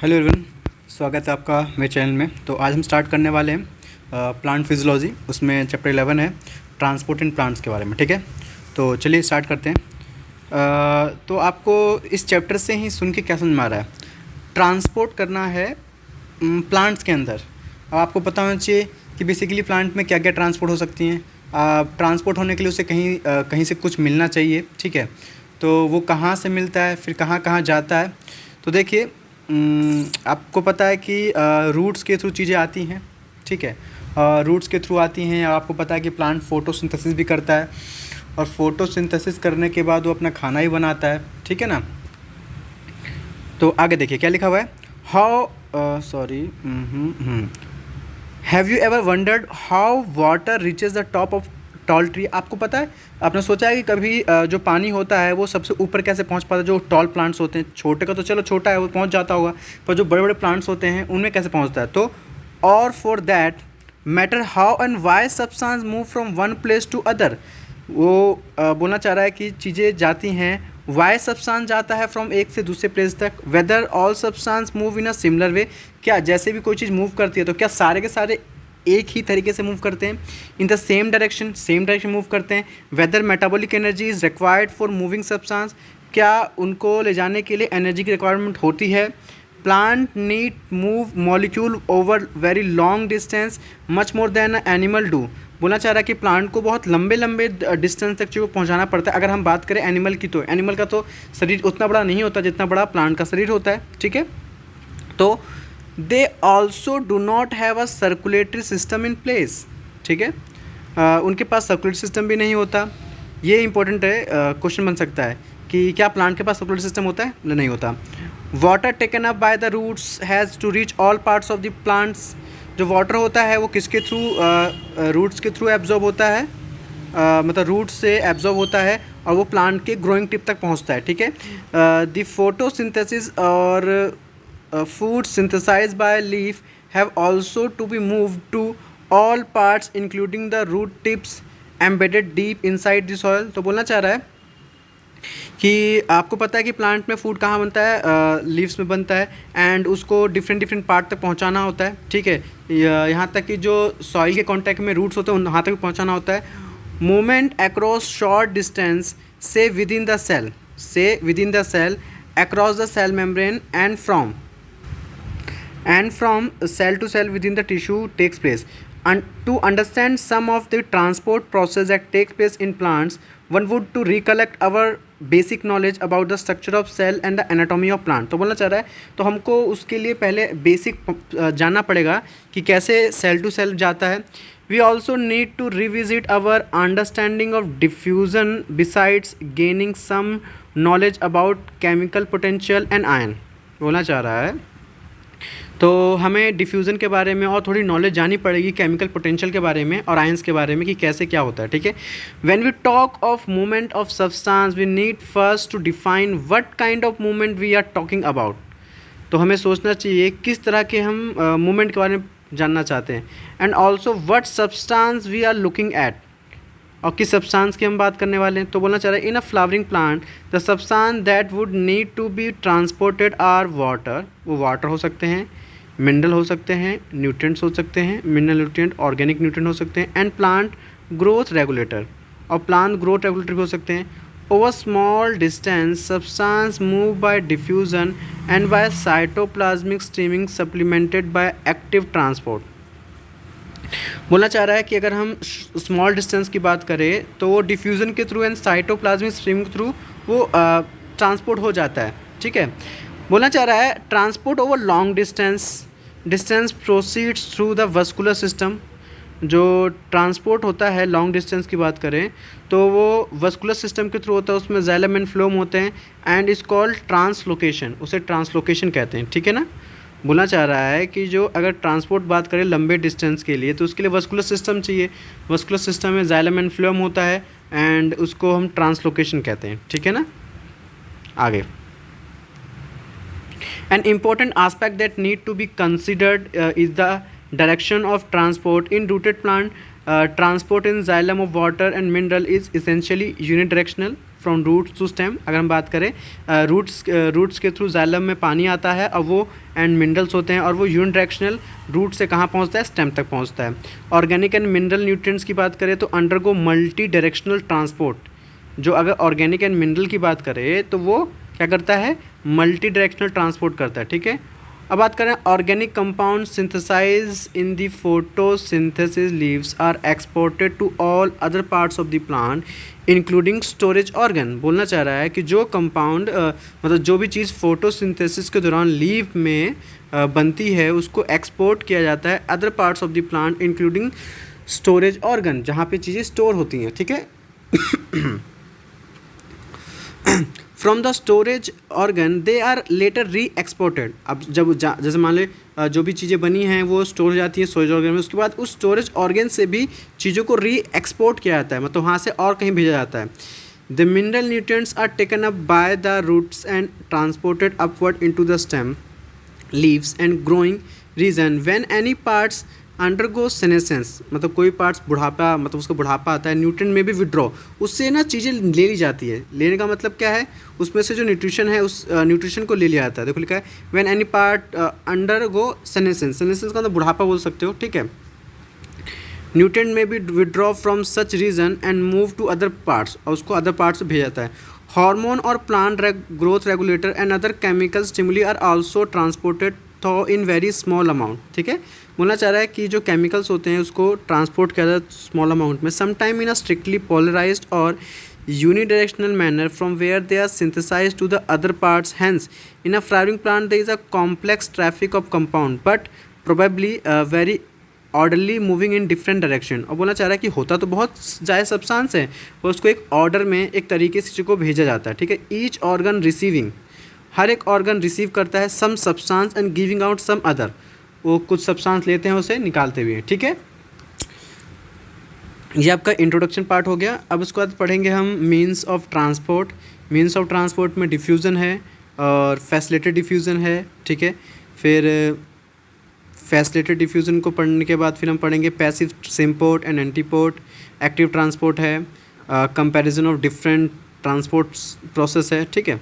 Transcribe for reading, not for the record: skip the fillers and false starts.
Hello everyone, स्वागत है आपका मेरे चैनल में। तो आज हम स्टार्ट करने वाले हैं प्लांट फिजियोलॉजी। उसमें चैप्टर 11 है ट्रांसपोर्ट इन प्लांट्स के बारे में। ठीक है, तो चलिए स्टार्ट करते हैं। तो आपको इस चैप्टर से ही सुन के क्या समझ में आ रहा है? ट्रांसपोर्ट करना है प्लांट्स के अंदर। अब आपको पता होना चाहिए कि बेसिकली प्लांट में क्या क्या ट्रांसपोर्ट हो सकती हैं। ट्रांसपोर्ट होने के लिए उसे कहीं से कुछ मिलना चाहिए। ठीक है, तो वो कहाँ से मिलता है, फिर कहाँ कहाँ जाता है। तो देखिए, आपको पता है कि रूट्स के थ्रू चीज़ें आती हैं। ठीक है, रूट्स के थ्रू आती हैं। और आपको पता है कि प्लांट फोटोसिंथेसिस भी करता है, और फोटोसिंथेसिस करने के बाद वो अपना खाना ही बनाता है। ठीक है ना। तो आगे देखिए क्या लिखा हुआ है। Have you ever wondered how water reaches the top of tall tree? आपको पता है, आपने सोचा है कि कभी जो पानी होता है वो सबसे ऊपर कैसे पहुंच पाता है? जो टॉल प्लांट्स होते हैं, छोटे का तो चलो छोटा है वो पहुंच जाता होगा, पर जो बड़े बड़े प्लांट्स होते हैं उनमें कैसे पहुंचता है? तो और for that matter how and why substance move from one place to other. वो बोलना चाह रहा है कि चीज़ें जाती हैं, वाई सब्सटेंस जाता है फ्रॉम एक से दूसरे प्लेस तक। Whether all substance move in a similar way, क्या जैसे भी कोई चीज़ मूव करती है तो क्या सारे के सारे एक ही तरीके से मूव करते हैं? In the same direction move करते हैं। Whether metabolic energy is required for moving substance, क्या उनको ले जाने के लिए एनर्जी की रिक्वायरमेंट होती है? Plant need move molecule over very long distance much more than animal do. बोलना चाह रहा है कि प्लांट को बहुत लंबे लंबे डिस्टेंस तक चीज़ों को पहुंचाना पड़ता है। अगर हम बात करें एनिमल की, तो एनिमल का तो शरीर उतना बड़ा नहीं होता जितना बड़ा प्लांट का शरीर होता है। ठीक है, तो they also do not have a circulatory system in place. ठीक है, उनके पास सर्कुलेटरी सिस्टम भी नहीं होता। ये इंपॉर्टेंट है, क्वेश्चन बन सकता है कि क्या प्लांट के पास सर्कुलेटरी सिस्टम होता है? नहीं होता। Water taken up by the roots has to reach all parts of the plants. जो वाटर होता है वो किसके थ्रू? रूट्स के थ्रू एब्जॉर्ब होता है, मतलब रूट्स से एब्जॉर्ब होता है और वो प्लांट के ग्रोइंग टिप तक पहुंचता है। ठीक है, द फोटोसिंथेसिस और food synthesized by leaf have also to be moved to all parts including the root tips embedded deep inside the soil। तो बोलना चाह रहा है कि आपको पता है कि प्लांट में फूड कहाँ बनता है? लीव्स में बनता है, एंड उसको डिफरेंट पार्ट तक पहुँचाना होता है। ठीक है, यहाँ तक कि जो सॉइल के कांटेक्ट में रूट्स होते हैं वहाँ तक भी पहुँचाना होता है। मूवमेंट अक्रॉस शॉर्ट डिस्टेंस से within the cell across the cell membrane and from cell to cell within the tissue takes place. And to understand some of the transport process that takes place in plants, one would to recollect our basic knowledge about the structure of cell and the anatomy of plant। तो बोलना चाह रहा है, तो हमको उसके लिए पहले बेसिक जानना पड़ेगा कि कैसे सेल टू सेल जाता है। We also need to revisit our understanding of diffusion besides gaining some knowledge about chemical potential and ion। बोलना चाह रहा है तो हमें डिफ्यूज़न के बारे में और थोड़ी नॉलेज जानी पड़ेगी, केमिकल पोटेंशियल के बारे में और आयंस के बारे में कि कैसे क्या होता है। ठीक है, when we talk of movement of substance we need first to define what kind of movement we are talking about. तो हमें सोचना चाहिए किस तरह के हम मूवमेंट के बारे में जानना चाहते हैं, and also what substance we are looking at, और किस सब्सटेंस की हम बात करने वाले हैं। तो बोलना चाह रहे हैं in a flowering plant the substance that would need to be transported are water. वो वाटर हो सकते हैं, मिनरल हो सकते हैं, न्यूट्रिएंट्स हो सकते हैं, मिनरल न्यूट्रिएंट, ऑर्गेनिक न्यूट्रिएंट हो सकते हैं, एंड प्लांट ग्रोथ रेगुलेटर, और प्लांट ग्रोथ रेगुलेटर भी हो सकते हैं। Over small distance substance move by diffusion and by cytoplasmic streaming supplemented by active transport. बोलना चाह रहा है कि अगर हम स्मॉल डिस्टेंस की बात करें तो वो डिफ्यूज़न के थ्रू एंड साइटोप्लाज्मिक स्ट्रीम के थ्रू वो ट्रांसपोर्ट हो जाता है। ठीक है, बोलना चाह रहा है transport over long distance proceeds through the vascular system. जो ट्रांसपोर्ट होता है लॉन्ग डिस्टेंस की बात करें तो वो वस्कुलर सिस्टम के थ्रू होता है, उसमें जाइलम एंड फ्लोम होते हैं, एंड इज कॉल्ड ट्रांसलोकेशन, उसे ट्रांसलोकेशन कहते हैं। ठीक है ना, बोलना चाह रहा है कि जो अगर ट्रांसपोर्ट बात करें लंबे डिस्टेंस के लिए तो उसके लिए वस्कुलर सिस्टम चाहिए। वस्कुलर सिस्टम में जाइलम एंड फ्लोम होता है, एंड उसको हम ट्रांसलोकेशन कहते हैं। ठीक है ना, आगे an important aspect that need to be considered is the direction of transport in rooted plant. Transport in xylem of water and mineral is essentially unidirectional from roots to stem. अगर हम बात करें रूट्स के through xylem में पानी आता है और वो एंड मिनरल्स होते हैं और वो यूनिडायरेक्शनल रूट से कहाँ पहुँचता है, स्टेम तक पहुँचता है। ऑर्गेनिक एंड मिनरल न्यूट्रिएंट्स की बात करें तो अंडरगो मल्टी डायरेक्शनल ट्रांसपोर्ट। जो अगर ऑर्गेनिक एंड मिनरल की बात करें तो वो क्या करता है, मल्टी डायरेक्शनल ट्रांसपोर्ट करता है, ठीक है। अब बात करें organic compound synthesize in the photosynthesis leaves are exported to all other parts of the plant including storage organ. बोलना चाह रहा है कि जो कंपाउंड मतलब जो भी चीज़ फोटोसिंथेसिस के दौरान लीव में बनती है उसको एक्सपोर्ट किया जाता है other parts of the plant including storage organ, जहाँ पे चीज़ें स्टोर होती हैं, ठीक है। From the storage organ they are later reexported. अब जब जैसे मान ले जो भी चीज़ें बनी हैं वो स्टोर हो जाती हैं स्टोरेज ऑर्गन में, उसके बाद उस स्टोरेज ऑर्गन से भी चीज़ों को री एक्सपोर्ट किया जाता है, मतलब वहाँ से और कहीं भेजा जाता है। The mineral nutrients are taken up by the roots and transported upward into the stem leaves and growing region when any parts undergo senescence, मतलब कोई पार्ट्स बुढ़ापा, मतलब उसको बुढ़ापा आता है, न्यूट्रिएंट में भी विड्रॉ, उससे ना चीज़ें ले ली जाती है। लेने का मतलब क्या है, उसमें से जो न्यूट्रिशन है उस न्यूट्रिशन को ले लिया जाता है। देखो लिखा है when any part undergo senescence, senescence का मतलब बुढ़ापा बोल सकते हो, ठीक है। न्यूट्रिएंट में भी withdraw from such region and move to other parts, और उसको अदर पार्ट्स से भेजा जाता है। हार्मोन और plant growth regulator and other chemical stimuli are also transported though in very small amount, ठीक है। बोलना चाह रहा है कि जो केमिकल्स होते हैं उसको ट्रांसपोर्ट किया जाता है स्मॉल अमाउंट में, sometime in a strictly polarised और unidirectional manner from where they are synthesised to the other parts. Hence in a flowering plant there is a complex traffic of compound but probably very orderly moving in different direction. और बोलना चाह रहा है कि होता तो बहुत ज़्यादा सब्सटेंस है और उसको एक ऑर्डर में एक तरीके से चीज़ों को भेजा जाता है, ठीक है। ईच ऑर्गन रिसीविंग, हर एक ऑर्गन रिसीव करता है some substance and giving out some other, वो कुछ सब्सटेंस लेते हैं उसे निकालते भी हैं, ठीक है। ये आपका इंट्रोडक्शन पार्ट हो गया। अब उसके बाद पढ़ेंगे हम means of transport. Means of transport में डिफ्यूज़न है और फैसिलिटेड डिफ्यूज़न है, ठीक है। फिर फैसिलिटेड डिफ्यूज़न को पढ़ने के बाद फिर हम पढ़ेंगे passive symport and antiport. Active transport है, comparison of different transport process है, ठीक है।